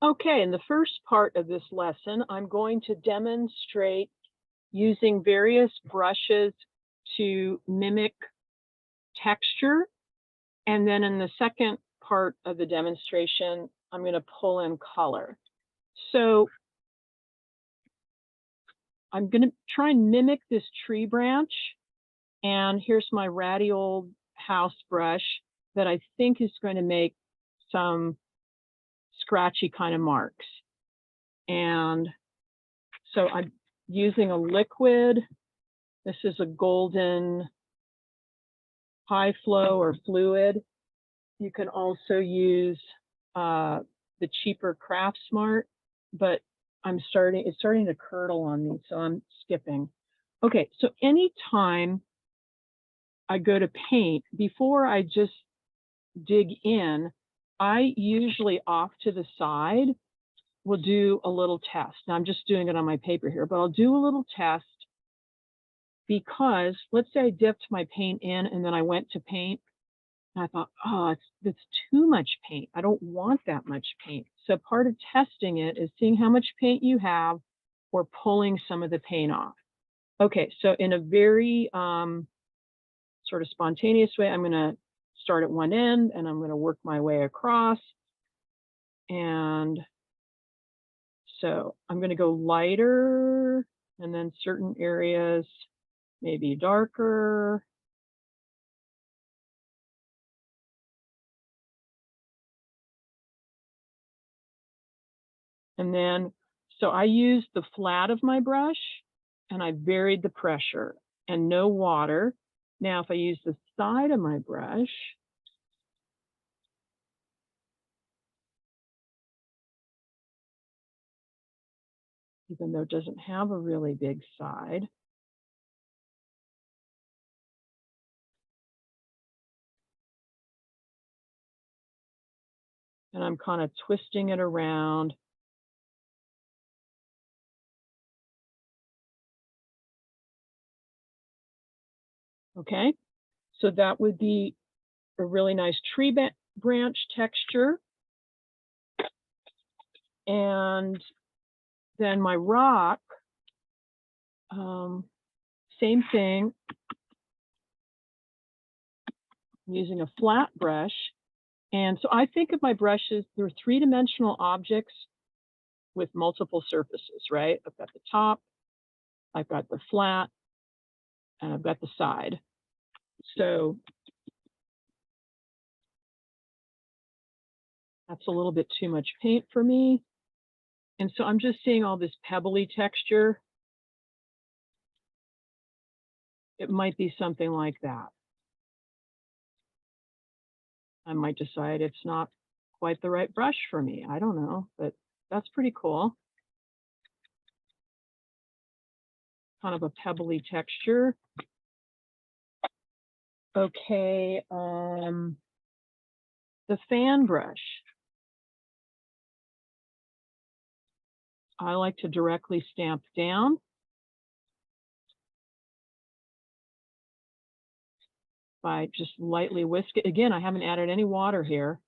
Okay, in the first part of this lesson, I'm going to demonstrate using various brushes to mimic texture. And then in the second part of the demonstration, I'm going to pull in color. So I'm going to try and mimic this tree branch. And here's my ratty old house brush that I think is going to make some scratchy kind of marks. And so I'm using a liquid. This is a golden high flow or fluid. You can also use the cheaper Craft Smart, but it's starting to curdle on me, so I'm skipping. Okay, so anytime I go to paint, before I just dig in, I usually off to the side will do a little test. Now I'm just doing it on my paper here, but I'll do a little test because let's say I dipped my paint in and then I went to paint and I thought, oh, it's too much paint. I don't want that much paint. So part of testing it is seeing how much paint you have or pulling some of the paint off. Okay, so in a very sort of spontaneous way, I'm going to start at one end and I'm going to work my way across. And so I'm going to go lighter and then certain areas maybe darker. And then, so I used the flat of my brush and I varied the pressure and no water. Now, if I use the side of my brush, even though it doesn't have a really big side, and I'm kind of twisting it around. Okay, so that would be a really nice tree branch texture. And then my rock, same thing, I'm using a flat brush. And so I think of my brushes, they're three-dimensional objects with multiple surfaces, right? I've got the top, I've got the flat, and I've got the side. So that's a little bit too much paint for me. And so I'm just seeing all this pebbly texture. It might be something like that. I might decide it's not quite the right brush for me. I don't know, but that's pretty cool. Kind of a pebbly texture. Okay, the fan brush. I like to directly stamp down. By just lightly whisk it. Again, I haven't added any water here.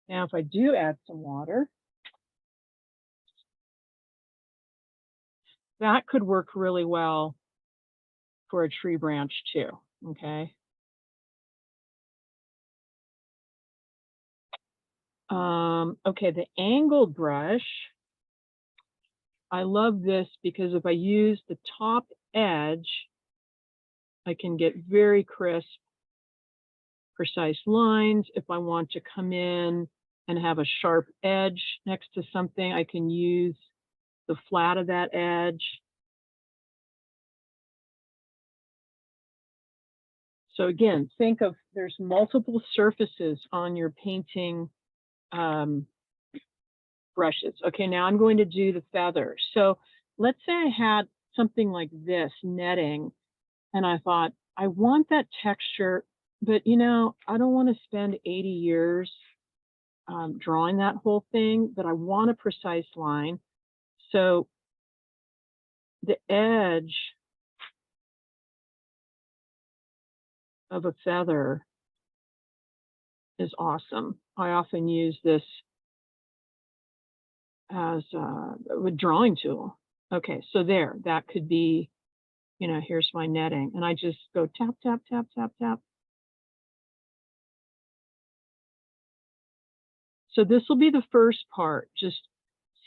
Now, if I do add some water, that could work really well for a tree branch too, okay? Okay, the angled brush, I love this because if I use the top edge, I can get very crisp, precise lines. If I want to come in and have a sharp edge next to something, I can use the flat of that edge. So again, think of there's multiple surfaces on your painting brushes. Okay, now I'm going to do the feathers. So let's say I had something like this netting, and I thought, I want that texture, but you know, I don't want to spend 80 years drawing that whole thing, but I want a precise line. So the edge of a feather is awesome. I often use this as a drawing tool. Okay, so there, that could be, you know, here's my netting, and I just go tap, tap, tap, tap, tap. So this will be the first part, just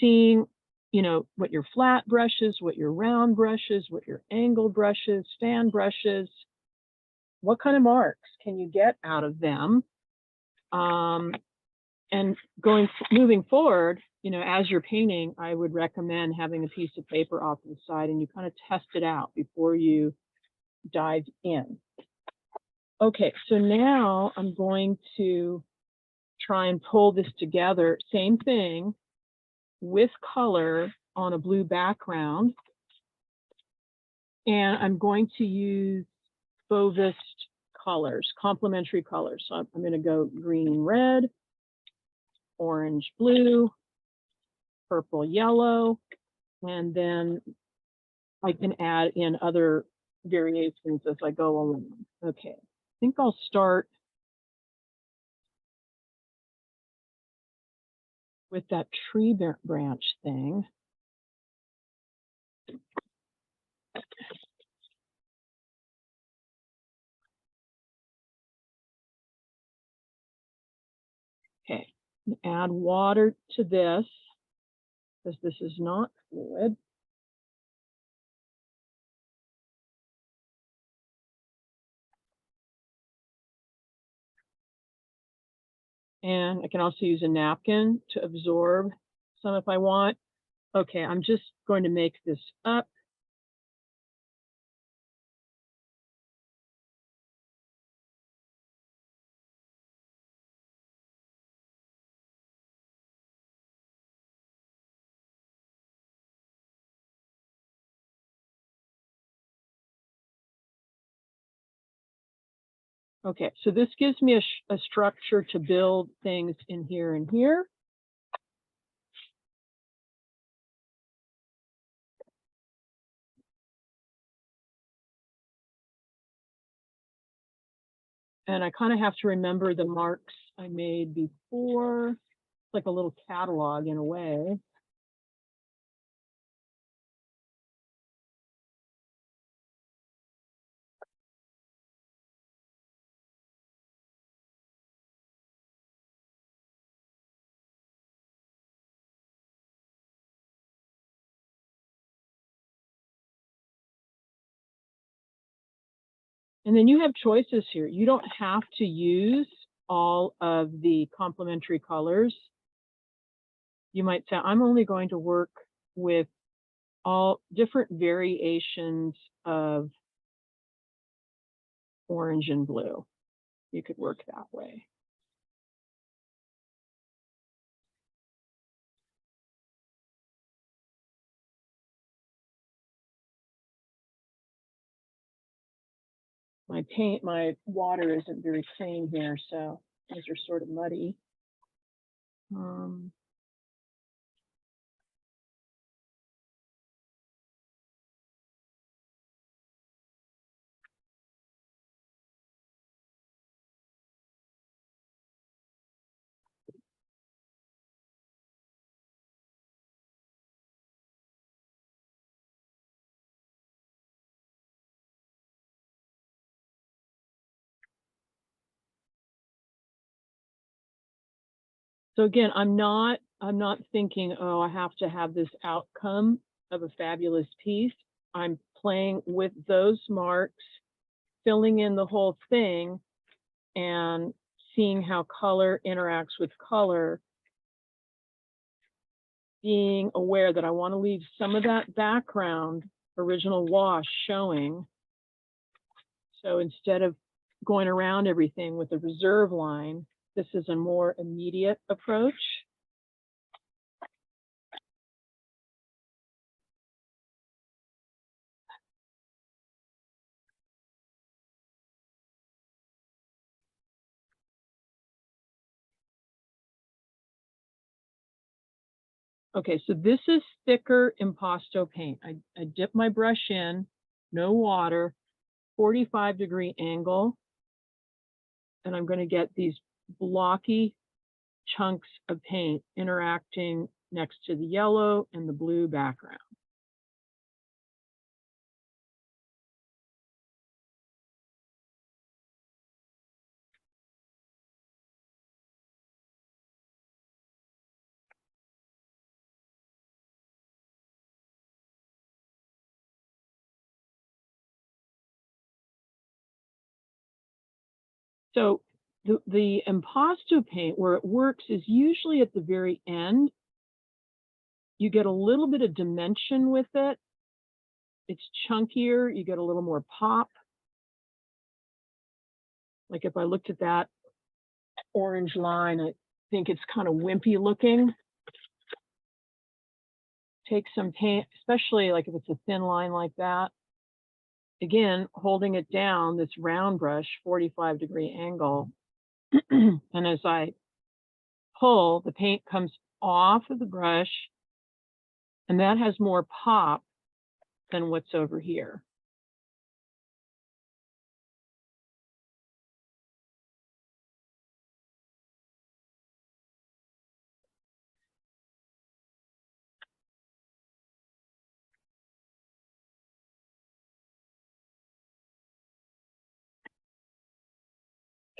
seeing, you know, what your flat brushes, what your round brushes, what your angle brushes, fan brushes, what kind of marks can you get out of them? And moving forward, you know, as you're painting, I would recommend having a piece of paper off to the side and you kind of test it out before you dive in. Okay, so now I'm going to try and pull this together. Same thing with color on a blue background. And I'm going to use Fauves colors, complementary colors. So I'm going to go green, red, orange, blue, purple, yellow, and then I can add in other variations as I go along. Okay, I think I'll start with that tree branch thing. Okay, add water to this because this is not fluid. And I can also use a napkin to absorb some if I want. Okay, I'm just going to make this up. Okay, so this gives me a structure to build things in here and here. And I kind of have to remember the marks I made before. It's like a little catalog in a way. And then you have choices here. You don't have to use all of the complementary colors. You might say, I'm only going to work with all different variations of orange and blue. You could work that way. My water isn't very clean here, so these are sort of muddy. So again, I'm not thinking, oh, I have to have this outcome of a fabulous piece. I'm playing with those marks, filling in the whole thing, and seeing how color interacts with color, being aware that I want to leave some of that background original wash showing. So instead of going around everything with a reserve line, this is a more immediate approach. Okay, so this is thicker impasto paint. I dip my brush in, no water, 45-degree angle, and I'm going to get these blocky chunks of paint interacting next to the yellow and the blue background. So the impasto paint, where it works, is usually at the very end. You get a little bit of dimension with it. It's chunkier. You get a little more pop. Like if I looked at that orange line, I think it's kind of wimpy looking. Take some paint, especially like if it's a thin line like that. Again, holding it down, this round brush, 45-degree angle. And as I pull, the paint comes off of the brush, and that has more pop than what's over here.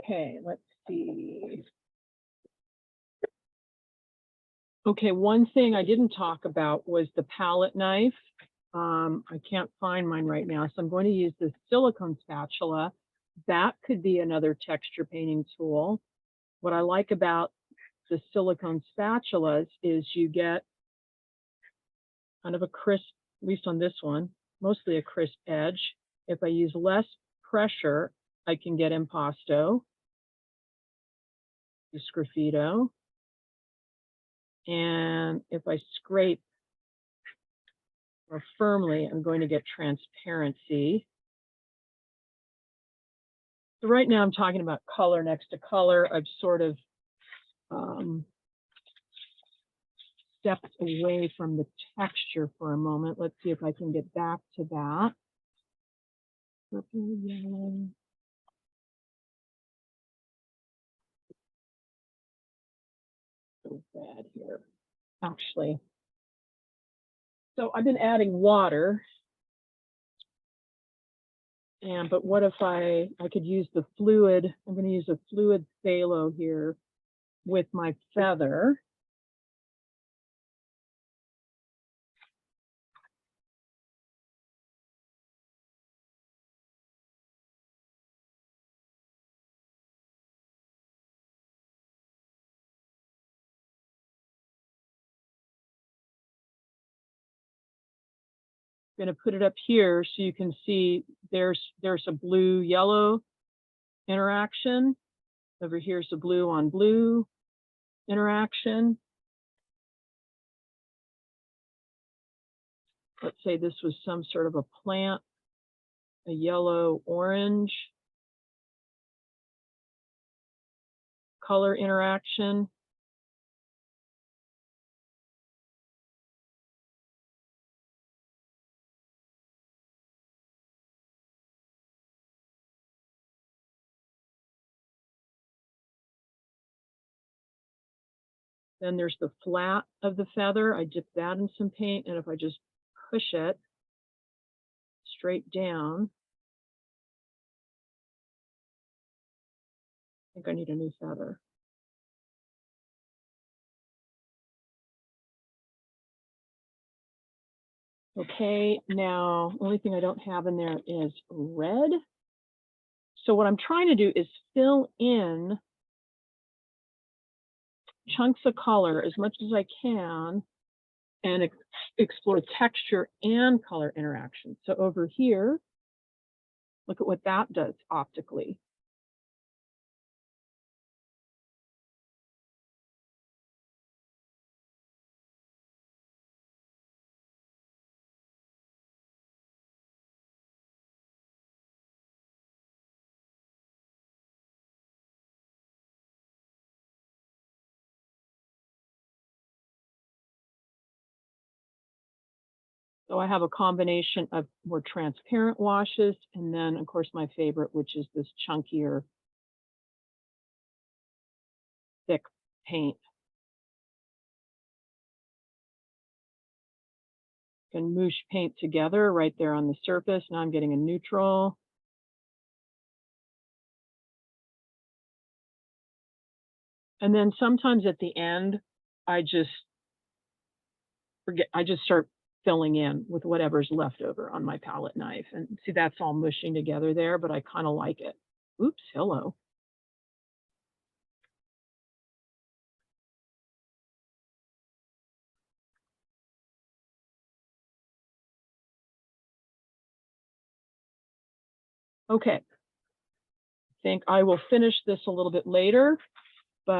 Okay, let's see. Okay, one thing I didn't talk about was the palette knife. I can't find mine right now, so I'm going to use the silicone spatula. That could be another texture painting tool. What I like about the silicone spatulas is you get kind of a crisp, at least on this one, mostly a crisp edge. If I use less pressure, I can get impasto, the sgraffito. And if I scrape more firmly, I'm going to get transparency. So right now I'm talking about color next to color. I've sort of stepped away from the texture for a moment. Let's see if I can get back to that. Purple, yellow. So bad here, actually. So I've been adding water. But what if I could use the fluid? I'm going to use a fluid phthalo here with my feather. I'm going to put it up here so you can see there's a blue yellow interaction. Over here's a blue on blue interaction. Let's say this was some sort of a plant, a yellow orange color interaction. Then there's the flat of the feather. I dip that in some paint, and if I just push it straight down, I think I need a new feather. Okay, now, the only thing I don't have in there is red. So what I'm trying to do is fill in chunks of color as much as I can and explore texture and color interaction. So over here, look at what that does optically. So I have a combination of more transparent washes, and then of course my favorite, which is this chunkier thick paint. Can moosh paint together right there on the surface. Now I'm getting a neutral. And then sometimes at the end, I just start filling in with whatever's left over on my palette knife. And see, that's all mushing together there, but I kind of like it. Oops, hello. Okay. I think I will finish this a little bit later, but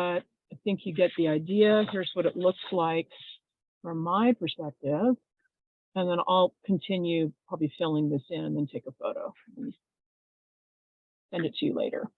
I think you get the idea. Here's what it looks like from my perspective. And then I'll continue probably filling this in and then take a photo and send it to you later.